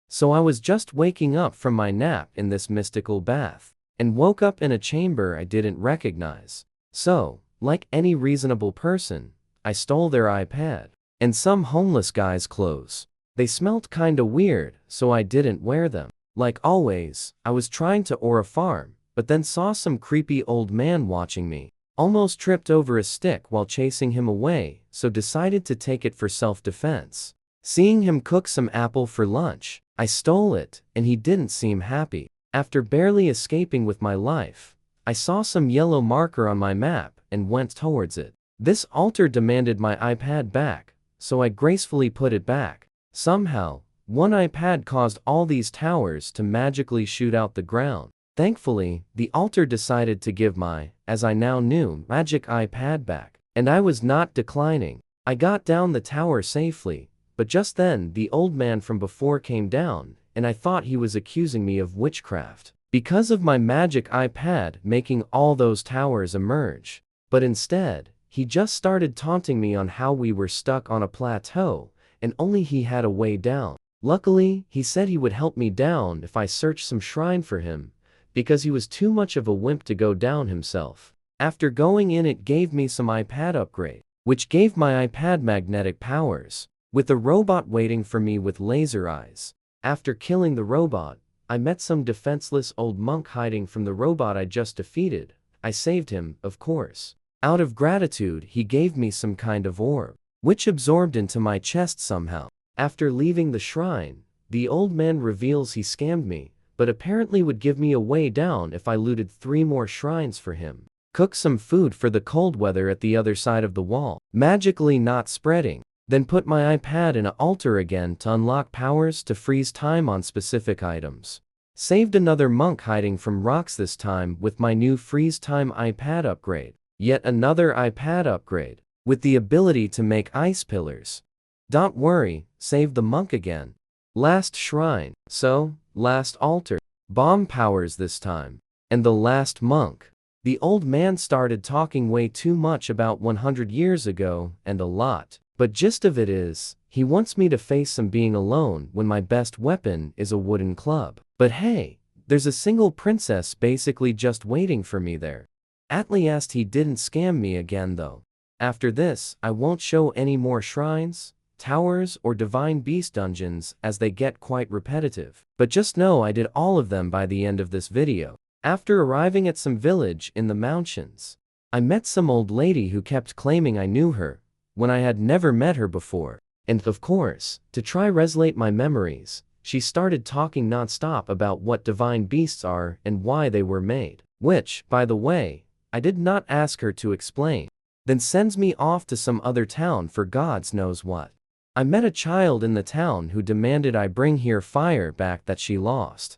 So I was just waking up from my nap in this mystical bath, and woke up in a chamber I didn't recognize. So, like any reasonable person, I stole their iPad and some homeless guy's clothes. They smelt kinda weird, so I didn't wear them. Like always, I was trying to or a farm, but then saw some creepy old man watching me. Almost tripped over a stick while chasing him away, so decided to take it for self-defense. Seeing him cook some apple for lunch, I stole it, and he didn't seem happy. After barely escaping with my life, I saw some yellow marker on my map and went towards it. This altar demanded my iPad back, so I gracefully put it back. Somehow, one iPad caused all these towers to magically shoot out the ground. Thankfully, the altar decided to give my, as I now knew, magic iPad back, and I was not declining. I got down the tower safely, but just then the old man from before came down, and I thought he was accusing me of witchcraft because of my magic iPad making all those towers emerge. But instead, he just started taunting me on how we were stuck on a plateau, and only he had a way down. Luckily, he said he would help me down if I searched some shrine for him, because he was too much of a wimp to go down himself. After going in, it gave me some iPad upgrade, which gave my iPad magnetic powers, with a robot waiting for me with laser eyes. After killing the robot, I met some defenseless old monk hiding from the robot I just defeated. I saved him, of course. Out of gratitude, he gave me some kind of orb, which absorbed into my chest somehow. After leaving the shrine, the old man reveals he scammed me, but apparently would give me a way down if I looted 3 more shrines for him. Cook some food for the cold weather at the other side of the wall, magically not spreading. Then put my iPad in an altar again to unlock powers to freeze time on specific items. Saved another monk hiding from rocks, this time with my new freeze time iPad upgrade. Yet another iPad upgrade, with the ability to make ice pillars. Don't worry, save the monk again. Last shrine, so, last altar. Bomb powers this time. And the last monk. The old man started talking way too much about 100 years ago, and a lot. But gist of it is, he wants me to face some being alone when my best weapon is a wooden club. But hey, there's a single princess basically just waiting for me there. At least he didn't scam me again though. After this, I won't show any more shrines, towers, or divine beast dungeons as they get quite repetitive. But just know I did all of them by the end of this video. After arriving at some village in the mountains, I met some old lady who kept claiming I knew her, when I had never met her before. And of course, to try resonate my memories, she started talking non-stop about what divine beasts are and why they were made. Which, by the way, I did not ask her to explain. Then sends me off to some other town for gods knows what. I met a child in the town who demanded I bring her fire back that she lost.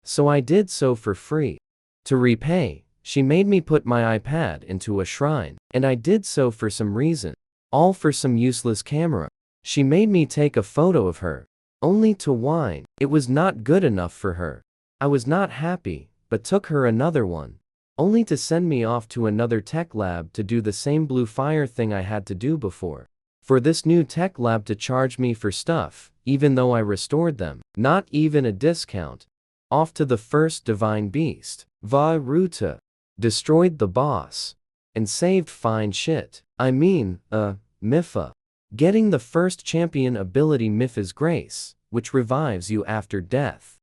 So I did so for free. To repay, she made me put my iPad into a shrine, and I did so for some reason. All for some useless camera. She made me take a photo of her, only to whine. It was not good enough for her. I was not happy, but took her another one, only to send me off to another tech lab to do the same blue fire thing I had to do before. For this new tech lab to charge me for stuff, even though I restored them. Not even a discount. Off to the first divine beast, Ruta. Destroyed the boss. And saved fine shit. I mean, Mifa. Getting the first champion ability Mifa's Grace, which revives you after death.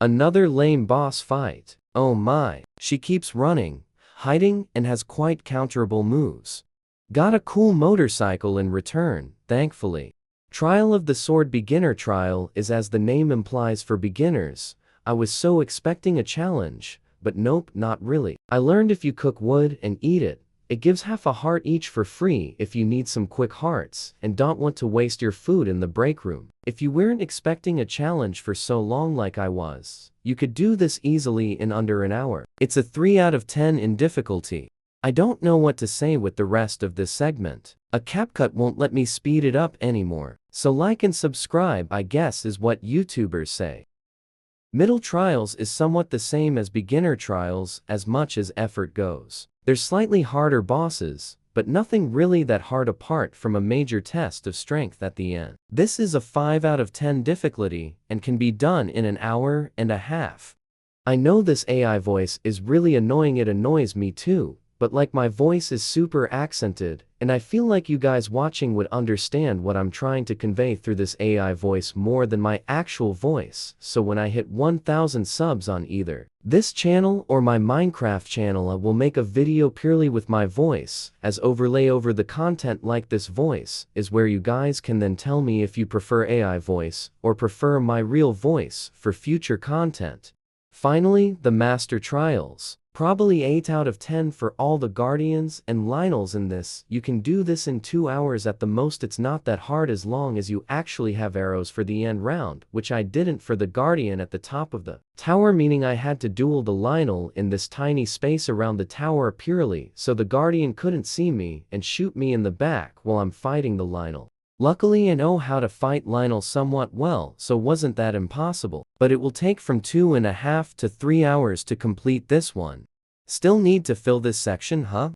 Another lame boss fight. Oh my. She keeps running, hiding, and has quite counterable moves. Got a cool motorcycle in return, thankfully. Trial of the Sword Beginner Trial is as the name implies for beginners. I was so expecting a challenge, but nope, not really. I learned if you cook wood and eat it, it gives half a heart each for free if you need some quick hearts and don't want to waste your food in the break room. If you weren't expecting a challenge for so long like I was, you could do this easily in under an hour. It's a 3 out of 10 in difficulty. I don't know what to say with the rest of this segment. A CapCut won't let me speed it up anymore. So like and subscribe, I guess, is what YouTubers say. Middle trials is somewhat the same as beginner trials as much as effort goes. There's slightly harder bosses, but nothing really that hard apart from a major test of strength at the end. This is a 5 out of 10 difficulty and can be done in an hour and a half. I know this AI voice is really annoying, it annoys me too, but like my voice is super accented, and I feel like you guys watching would understand what I'm trying to convey through this AI voice more than my actual voice, so when I hit 1000 subs on either this channel or my Minecraft channel, I will make a video purely with my voice, as overlay over the content like this voice is where you guys can then tell me if you prefer AI voice or prefer my real voice for future content. Finally, the Master Trials. Probably 8 out of 10 for all the Guardians and Lionels in this. You can do this in 2 hours at the most. It's not that hard as long as you actually have arrows for the end round, which I didn't for the Guardian at the top of the tower, meaning I had to duel the Lionel in this tiny space around the tower purely so the Guardian couldn't see me and shoot me in the back while I'm fighting the Lionel. Luckily I know how to fight Lionel somewhat well, so wasn't that impossible, but it will take from 2.5 to 3 hours to complete this one. Still need to fill this section, huh?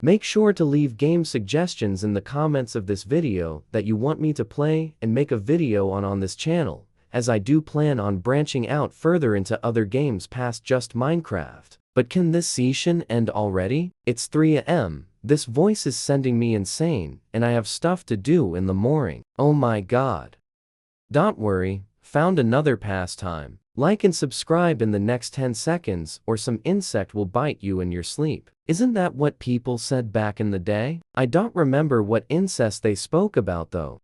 Make sure to leave game suggestions in the comments of this video that you want me to play and make a video on this channel, as I do plan on branching out further into other games past just Minecraft. But can this session end already? It's 3 AM. This voice is sending me insane, and I have stuff to do in the morning. Oh my god. Don't worry, found another pastime. Like and subscribe in the next 10 seconds or some insect will bite you in your sleep. Isn't that what people said back in the day? I don't remember what incest they spoke about though.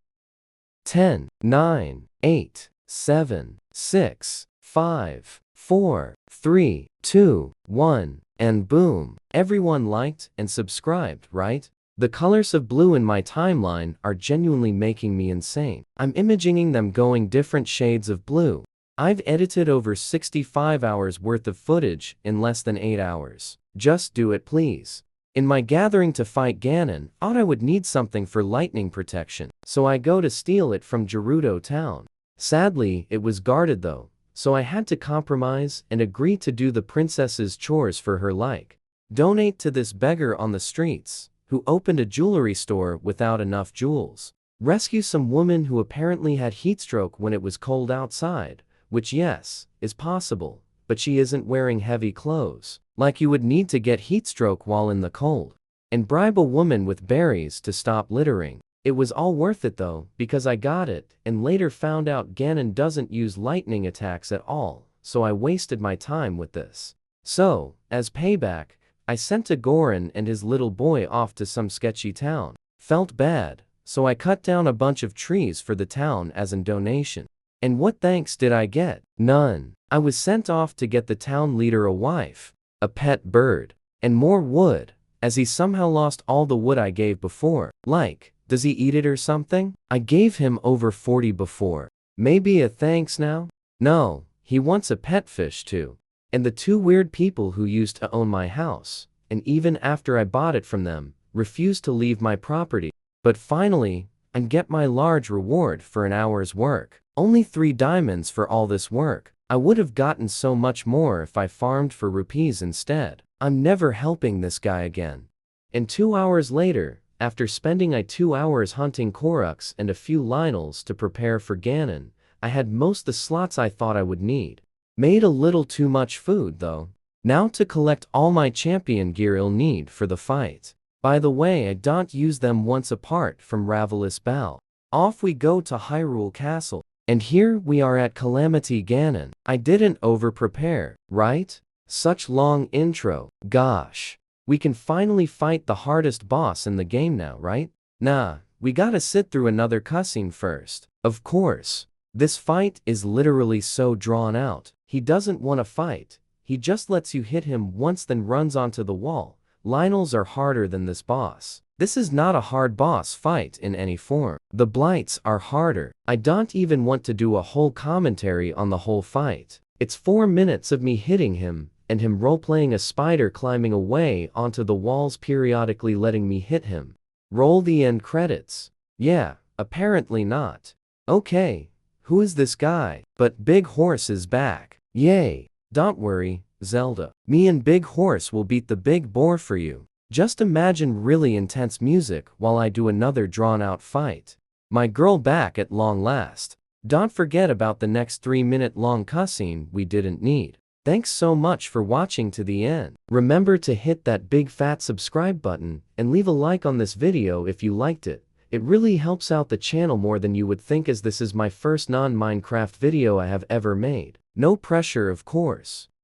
10, 9, 8, 7, 6, 5, 4, 3, 2, 1, and boom. Everyone liked and subscribed, right? The colors of blue in my timeline are genuinely making me insane. I'm imagining them going different shades of blue. I've edited over 65 hours worth of footage in less than 8 hours. Just do it please. In my gathering to fight Ganon, thought I would need something for lightning protection, so I go to steal it from Gerudo town. Sadly, it was guarded though, so I had to compromise and agree to do the princess's chores for her, like donate to this beggar on the streets, who opened a jewelry store without enough jewels. Rescue some woman who apparently had heatstroke when it was cold outside, which yes, is possible, but she isn't wearing heavy clothes, like you would need to get heatstroke while in the cold. And bribe a woman with berries to stop littering. It was all worth it though, because I got it, and later found out Ganon doesn't use lightning attacks at all, so I wasted my time with this. So, as payback, I sent a Goron and his little boy off to some sketchy town. Felt bad, so I cut down a bunch of trees for the town as a donation. And what thanks did I get? None. I was sent off to get the town leader a wife, a pet bird, and more wood, as he somehow lost all the wood I gave before. Like, does he eat it or something? I gave him over 40 before. Maybe a thanks now? No, he wants a pet fish too. And the 2 weird people who used to own my house, and even after I bought it from them, refused to leave my property. But finally, I get my large reward for an hour's work. Only 3 diamonds for all this work. I would have gotten so much more if I farmed for rupees instead. I'm never helping this guy again. And 2 hours later, after spending 2 hours hunting Koruks and a few Lionels to prepare for Ganon, I had most the slots I thought I would need. Made a little too much food though. Now to collect all my champion gear I'll need for the fight. By the way, I don't use them once apart from Ravelous Bow. Off we go to Hyrule Castle. And here we are at Calamity Ganon. I didn't over-prepare, right? Such long intro. Gosh. We can finally fight the hardest boss in the game now, right? Nah, we gotta sit through another cutscene first. Of course. This fight is literally so drawn out. He doesn't want to fight. He just lets you hit him once then runs onto the wall. Lionels are harder than this boss. This is not a hard boss fight in any form. The blights are harder. I don't even want to do a whole commentary on the whole fight. It's 4 minutes of me hitting him, and him role-playing a spider climbing away onto the walls periodically letting me hit him. Roll the end credits. Yeah, apparently not. Okay, who is this guy? But Big Horse is back. Yay. Don't worry, Zelda. Me and Big Horse will beat the big boar for you. Just imagine really intense music while I do another drawn-out fight. My girl back at long last. Don't forget about the next 3-minute-long cutscene we didn't need. Thanks so much for watching to the end. Remember to hit that big fat subscribe button and leave a like on this video if you liked it. It really helps out the channel more than you would think, as this is my first non-Minecraft video I have ever made. No pressure, of course.